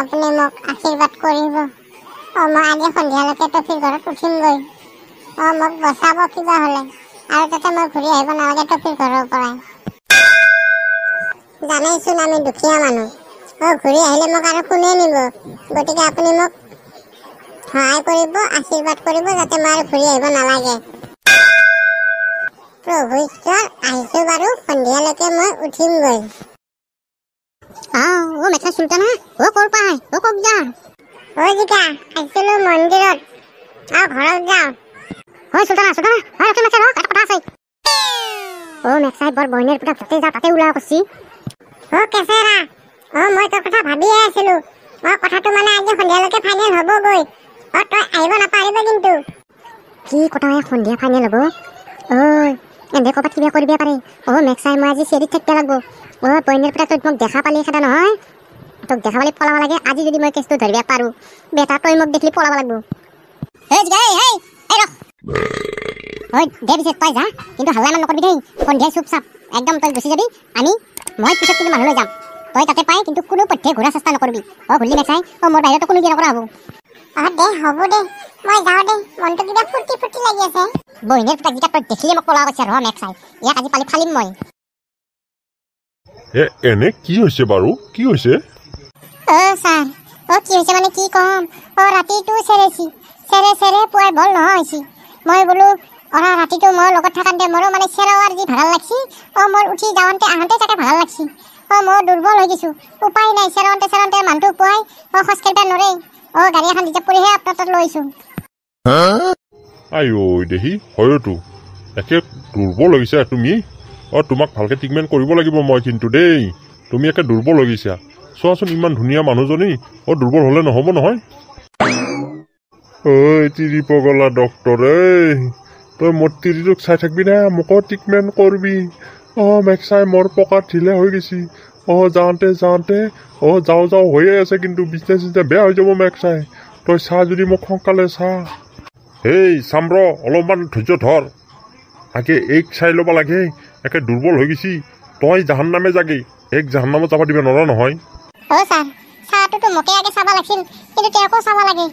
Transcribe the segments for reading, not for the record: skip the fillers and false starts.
আপুনি মোক আশীৰ্বাদ কৰিব। মই আজি সন্ধিয়ালৈকে টফিৰ ঘৰত উঠিমগৈ। মোক বচাব কিবা হ'লে, আৰু যাতে মই ঘূৰি আহিব নালাগে টফিৰ ঘৰৰ পৰাই। জানেইচোন আমি দুখীয়া মানুহ। ঘূৰি আহিলে মোক আৰু কোনে নিব? গতিকে আপুনি মোক সহায় কৰিব, আশীৰ্বাদ কৰিব, যাতে মই আৰু ঘূৰি আহিব নালাগে। প্ৰভু ঈশ্বৰ, আহিছোঁ বাৰু, সন্ধিয়ালৈকে মই উঠিমগৈ। মেখা চুলতানা, ক'ৰ পায়? ক'ত যা? জিকা, আহিছিলোঁ মন্দিৰত। ঘৰত যাওঁ। চুলতানা, কথা আছে। মেক্সাই বৰ বইনেৰ পুৰা য'তে যাওঁ তাতে ওলাই কৈছি। কেঁচেৰা, মই তোৰ কথা ভাবিয়ে আছিলোঁ। কথাটো মানে আজি সন্ধিয়ালৈকে ফাইনেল হ'বগৈ। তই আহিব নাপাৰিবি কিন্তু। কি কথা সন্ধিয়া ফাইনেল হ'ব? এনে ক'ৰবাত কিবা কৰিব পাৰে। মেক্সাই মই আজি চেৰিত থাকিব লাগিব। বইনেৰ পুৰা তই মোক দেখা পালি খেদা নহয়। তোক দেখা পালি পলাব লাগে। আজি যদি মই কেছটো ধৰিব পাৰোঁ, বেটা তই মোক দেখলি পলাব লাগিব। দে পিছে তই যা, কিন্তু হাল্লা ইমান নকৰিবি দেই। সন্ধিয়াই চুপ চাপ একদম তই গুচি যাবি। মই পিছত কিন্তু মানুহ লৈ যাম। তই তাতে পাই কিন্তু কোনো পথ্যে ঘূৰা চেষ্টা নকৰিবি। ঘূৰিলি মেক্সাই, মোৰ বাহিৰতো কোনো দিয়া নকৰা হ'ব। দে হ'ব দে, মই যাওঁ দে। মনটো কিবা ফুৰ্তি লাগি আছে। বহিনীৰ পুতাক জিকা তই দেখিলে মোক পলাব কৈছে। মেক্সাই, ইয়াক আজি পালি ফালিম মই। এনে কি হৈছে বাৰু? কি হৈছে? ছাৰ, কি হৈছে মানে কি ক'ম? ৰাতিটো চেৰে পুৱাই বল নোহোৱা হৈছে। মই বোলো ৰাতিটো মোৰ লগত থাকাতে মোৰো মানে চেৰাৱাৰ যি ভাল লাগছি। মোৰ উঠি যাওঁতে আহোঁতে তাকে ভাল লাগছি। মই দুৰ্বল হৈ গৈছোঁ। উপায় নাই, চেৰাওঁতে মানুহটো পুৱাই খোজ কাঢ়িব নোৱাৰে। গাড়ী এখন ৰিজাৰ্ভ কৰিহে আপোনাৰ তাত লৈছোঁ। দেহি হয়তো একে দুৰ্বল লাগিছা তুমি। তোমাক ভালকে ট্ৰিটমেণ্ট কৰিব লাগিব মই কিন্তু দেই। তুমি একে দুৰ্বল হৈ গৈছা। চোৱাচোন ইমান ধুনীয়া মানুহজনী। দুৰ্বল হ'লে নহ'ব নহয়। তিৰি পগলা ডক্তৰ, তই মোৰ তিৰিটোক চাই থাকিবি না, মোকো ট্ৰিটমেণ্ট কৰবি। মেক্সাই মোৰ পকাত ঢিলা হৈ গৈছি। যাওঁতে যাওঁ হৈয়ে আছে, কিন্তু বিজনেছ বেয়া হৈ যাব মেক্সাই। তই চাহ যদি মোক সোনকালে চাহ। চাম ৰ, অলপমান ধৈৰ্য ধৰ। আগে এইক চাই ল'ব লাগে। একে দুৰ্বল হৈ গৈছি। তই জাহান্নামে যাগে, এক জাহান্নামত যাব দিব নোৱাৰা নহয়। ছাৰ, চাহটোতো মোকে আগে চাব লাগিছিল, কিন্তু তেওঁকো চাব লাগে।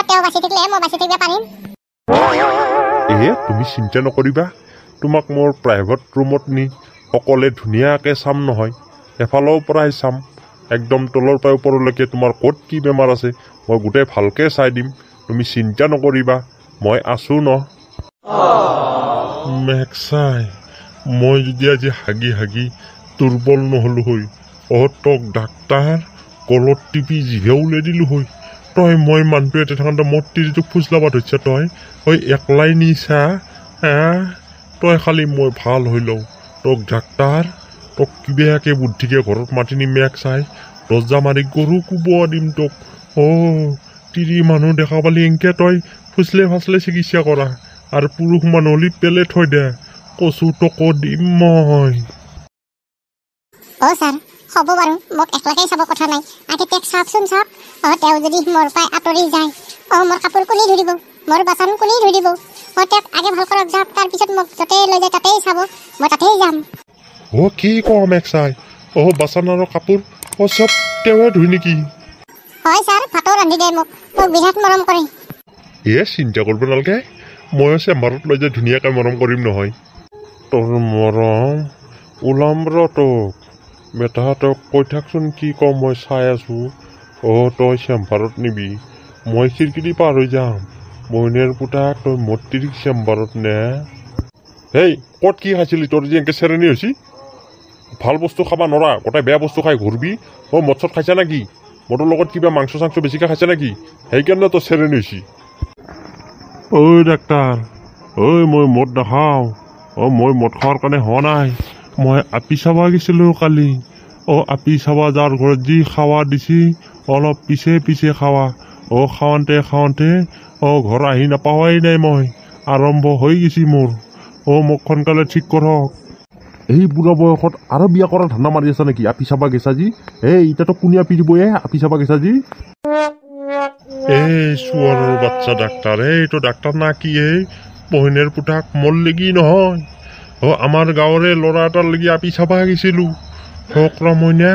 তেওঁ বাচি থাকিলে মই বাচি থাকিব পাৰিম। তুমি চিন্তা নকৰিবা। তোমাক মোৰ প্ৰাইভেট ৰুমত নি অকলে ধুনীয়াকৈ চাম নহয়। এফালৰ পৰাই চাম, একদম তলৰ পৰা ওপৰলৈকে তোমাৰ ক'ত কি বেমাৰ আছে মই গোটেই ভালকৈ চাই দিম। তুমি চিন্তা নকৰিবা, মই আছোঁ ন। মেক্সাই, মই যদি আজি হাগি দুৰ্বল নহ'লো হয়, তোক ডাক্তৰ কলত টিপি জিভে উলিয়াই দিলোঁ হয়। মই মানুহটো এটা থাকোঁতে মোৰ তিৰিটোক ফুচলাব ধৰিছা। তই একলাই নিছা। তই খালি মই ভাল হৈ লওঁ, তোক ডাক্তৰ তোক কিবাকে বুদ্ধিকে ঘৰত মাতি নিম। মেক্সাই, দৰ্জা মাৰি গৰু কোবোৱা দিম তোক। তিৰি মানুহ দেখা পালি এনকে তই ফুচলে চিকিৎসা কৰা, আৰু পুৰুষ মানুহ হ'লি পেলে থৈ দে। কচু টকো দিম মই। ছাৰ, হ'ব বাৰু, মোক একলাকেই চাব কথা নাই। আগে তেওঁক চাওকচোন। তেওঁ যদি মোৰ পৰাই আঁতৰি যায়, মোৰ কাপোৰ কোনে ধুই দিব? মোৰ বাচন কোনে ধুই দিব? তেওঁক আগে ভাল কৰক যাওক, তাৰপিছত মোক য'তেই লৈ যায় তাতেই চাব, মই তাতেই যাম। কি কওঁ মেক্সাই? বাচন আৰু কাপোৰ চব তেওঁৱে ধুই নেকি? হয় ছাৰ, ভাতো ৰান্ধি দিয়ে মোক বিৰাট মৰম কৰে। চিন্তা কৰিব নালাগে, ময়ো চেম্বাৰত লৈ যায় ধুনীয়াকৈ মৰম কৰিম নহয়। তোৰ মৰম ওলাম ৰ তোক। বেটা তই কৈ থাকচোন কি কওঁ, মই চাই আছোঁ। তই চেম্বাৰত নিবি, মই খিৰিকী পাৰ হৈ যাম। বইনেৰ পুতাক তই মোৰ তিৰিক চেম্বাৰত নে। ক'ত কি খাইছিলি? তোৰ যে এনেকৈ চেৰেনি হৈছি। ভাল বস্তু খাব নোৱাৰা, গোটেই বেয়া বস্তু খাই ঘূৰবি। মদ চদ খাইছা নেকি? মদৰ লগত কিবা মাংস চাংস বেছিকৈ খাইছা নেকি? সেইকাৰণে তোৰ চেৰেনি হৈছি। ডাক্তৰ, মই মদ নাখাওঁ। মই মদ খোৱাৰ কাৰণে হোৱা নাই। মই আপি চাব গৈছিলোঁ কালি। আপি চাব যাৰ ঘৰত যি খাৱা দিছি, অলপ পিছে খাৱা। খাওঁতে ঘৰ আহি নাপাৱাই নাই। মই আৰম্ভ হৈ গৈছি মোৰ। মোক সোনকালে ঠিক কৰক। এই বুঢ়া বয়সত আৰু বিয়া কৰা ধান্দা মাৰি আছা নেকি? আপি চাবা গেছা যি। এতিয়াতো কোনে আপি দিব? আপি চাবা গেছা যি। চোৱাৰৰ বাচ্চা ডাক্তৰ, এইটো ডাক্তৰ না কি? বহিনেৰ পুতাক মোৰ লাগি নহয়, আমাৰ গাঁৱৰে ল'ৰা এটাৰ লাগি আপি চাবা গৈছিলোঁ। হক ৰমইনা,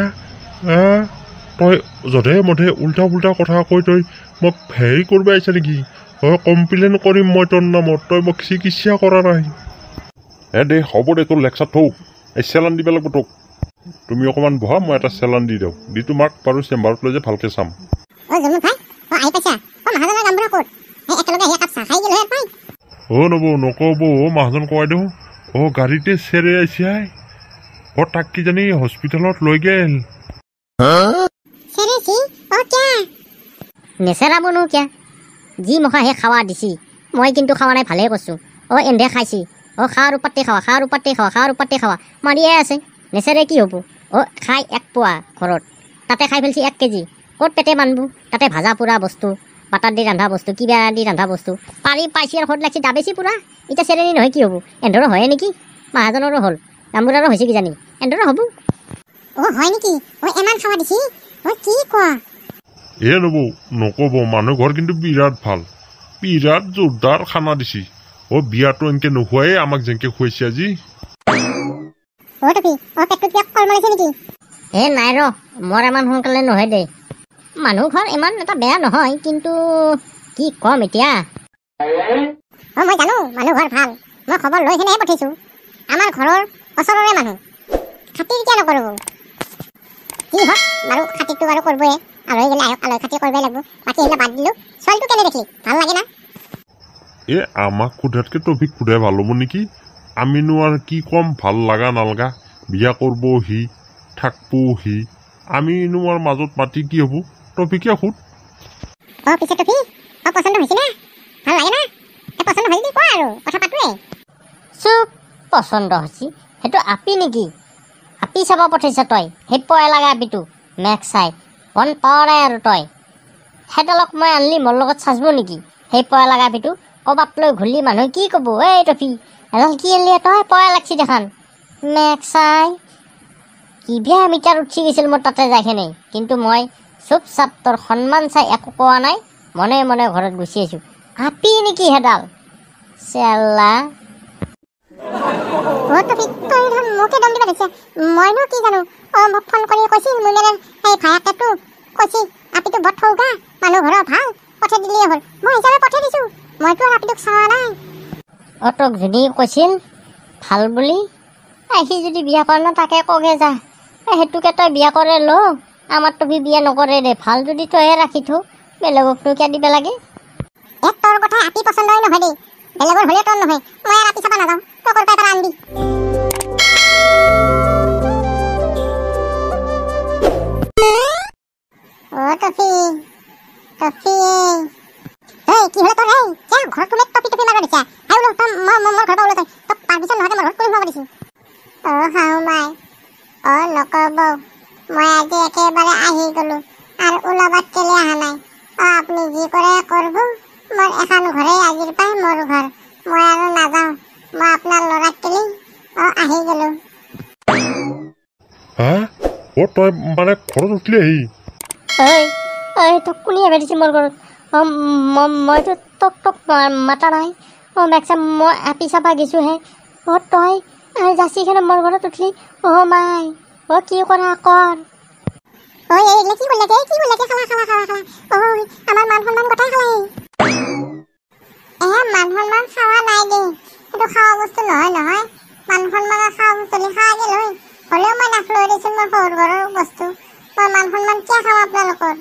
তই যধে মধে উল্টা পুল্টা কথা কৈ তই মোক হেৰি কৰিব আহিছা নেকি কমপ্লেইন কৰিম মই তোৰ নামত তই মোক চিকিৎসা কৰা নাই দে হ'ব দে তোৰ লেকচাৰ থওক এই চেলান দিব লাগিব তোক তুমি অকণমান বহা মই এটা চেলান দি দিওঁ দি তোমাক বাৰু চেম্বাৰত লৈ যে ভালকৈ চাম নবৌ নকব মানুহজন কৰাই দিওঁ গাড়ীতে চেৰে আহিছে তাক কিজানি হস্পিটেলত লৈ গেল নেচেৰাবনো কিয়া যি মখা সেই খাৱা দিছি মই কিন্তু খাৱা নাই ভালেই কৈছোঁ এন্ধে খাইছি খাৱাৰ ওপৰতে খাৱা খাৱাৰ ওপৰতে খাৱা খাৱাৰ ওপৰতে খাৱা মাৰিয়ে আছে নেচেৰে কি হ'ব খাই 1 পোৱা ঘৰত তাতে খাই ফেলছি 1 কেজি ক'ত পেটে মানবো তাতে ভাজা পোৰা বস্তু বাটাৰ দি ৰন্ধা বস্তু কিবা দি ৰন্ধা বস্তু পাৰি পাইছি আৰু ঘৰত লাগছি দাবেছি পুৰা এতিয়া চেৰেনি নহয় কি হ'ব এন্ধৰো হয়ে নেকি মাহাজনৰো হ'ল গামবুঢ়াৰো হৈছে কিজানি এন্ধৰো হ'ব হয় নেকি ইমান খাৱা দিছি কি কোৱা নবৌ নকব মানুহ ঘৰ কিন্তু বিৰাট ভাল বিৰাট জোৰদাৰ খানা দিছি বিয়াটো এনেকে নোখোৱাই আমাক যেনেকে খুৱাইছে আজি নাই ৰ মোৰ ইমান সোনকালে নহয় দে মানুহ ঘৰ ইমান এটা বেয়া নহয় কিন্তু কি কম এতিয়া মই জানো মানুহ ঘৰ ভাল মই খবৰ লৈ কিনেহে পঠিয়াইছো আমাৰ ঘৰৰ ওচৰৰে মানুহ খাতিৰ কিয় নকৰিব কি হওক বাৰু খাতিৰটো বাৰু কৰিবই আলহী গ'লে আলহী খাতিৰ কৰিবই লাগিব বাকী এইবিলাক বাদ দিলোঁ ছোৱালীটো কেনে দেখি ভাল লাগে না আমাক সোধাতকে টপিক সোধাই ভাল হ'ব নেকি আমিনো আৰু কি কম ভাল লগা নালগা বিয়া কৰিব সি থাকব সি আমিনো আৰু মাজত মাতি কি হ'ব টপিকে সোধ পিছে টপি পচন্দ হৈছে না ভাল লাগে না পচন্দ হয় যদি কোৱা আৰু কথা পাতোৱে চুপ পচন্দ হৈছে সেইটো আপি নেকি আপি চাব পঠাইছা তই সেই পয়া লগা আপিটো মেঘ চাই মন পাৱ নাই আৰু তই সেইডালক মই আনলি মোৰ লগত চাজব নেকি সেই পয়া লগা আপিটো ক'ৰবাত লৈ ঘূলি মানুহে কি ক'ব টপি এডাল কি আনলি তই পয়া লাগছি দেখান মেঘ চাই কিভে মিটাৰ উঠি গৈছিল মোৰ তাতে যাইখেনে কিন্তু মই চুপ চাপ তোৰ সন্মান চাই একো কোৱা নাই মনে মনে ঘৰত গুচি আহিছোঁ আপি নেকি সেইডাল চেল্লা মোকে দম দিব দিছে মইনো কি জানো মোক ফোন কৰি কৈছিল মোৰ মানে সেই ভায়াকেতো কৈছিল আপিটো বৰ ঠৌগা মানুহ ঘৰৰ ভাল পঠাই দিলেই হ'ল মই হিচাপে পঠাই দিছোঁ মইতো আৰু আপিটোক চোৱা নাই তোক যদি কৈছিল ভাল বুলি সি যদি বিয়া কৰে ন তাকে কগে যা সেইটোকে তই বিয়া কৰে ল আমাৰ টপি বিয়া নকৰে দে ভাল যদি তইহে ৰাখি থ বেলেগকনো কিয় দিব লাগে তোৰ কথা আপি পচন্দই নহয় দেই বেলেগৰ হ'লে তোৰ নহয় মই আৰু আপি চাব নাযাওঁ তই ক'ৰ পৰা আনবি কি হলে তোৰ ঘৰত তুমি টপি টপি মাৰিব দিছা মোৰ ঘৰ পৰা ওলাই তই পাৰ্মিশ্যন নহওঁতে মই ঘৰত কৰি সোমাব দিছোঁ শাহু মাই নকব মই আজি একেবাৰে আহি গ'লোঁ আৰু ওলাবাত কেলে অহা নাই আপুনি যি কৰে কৰিব মোৰ এখন ঘৰে আজিৰ পৰাই মোৰ ঘৰ মই আৰু নাযাওঁ মই আপোনাৰ ল'ৰাক কেলি আহি গ'লোঁ তই মানে ঘৰত উঠিলি আহি তোক কোনে এবাৰ দিছে মোৰ ঘৰত মইতো তোক মাতা নাই মেক্সাম মই আপি চাবা গৈছোঁহে তই যাচিখনে মোৰ ঘৰত উঠলি মাই কি কৰা কৰ কি বোলে খালা আমাৰ মান সন্মান গোটাই খালাই মান সন্মান খাৱা নাই দেই সেইটো খাৱা বস্তু নহয় মান সন্মানৰ খাৱা বস্তু খাৱা গেল হ'লেও মই নাখলৈ দিছোঁ মই শহুৰ ঘৰৰ বস্তু মই মান সন্মান কিয় খাওঁ আপোনালোকৰ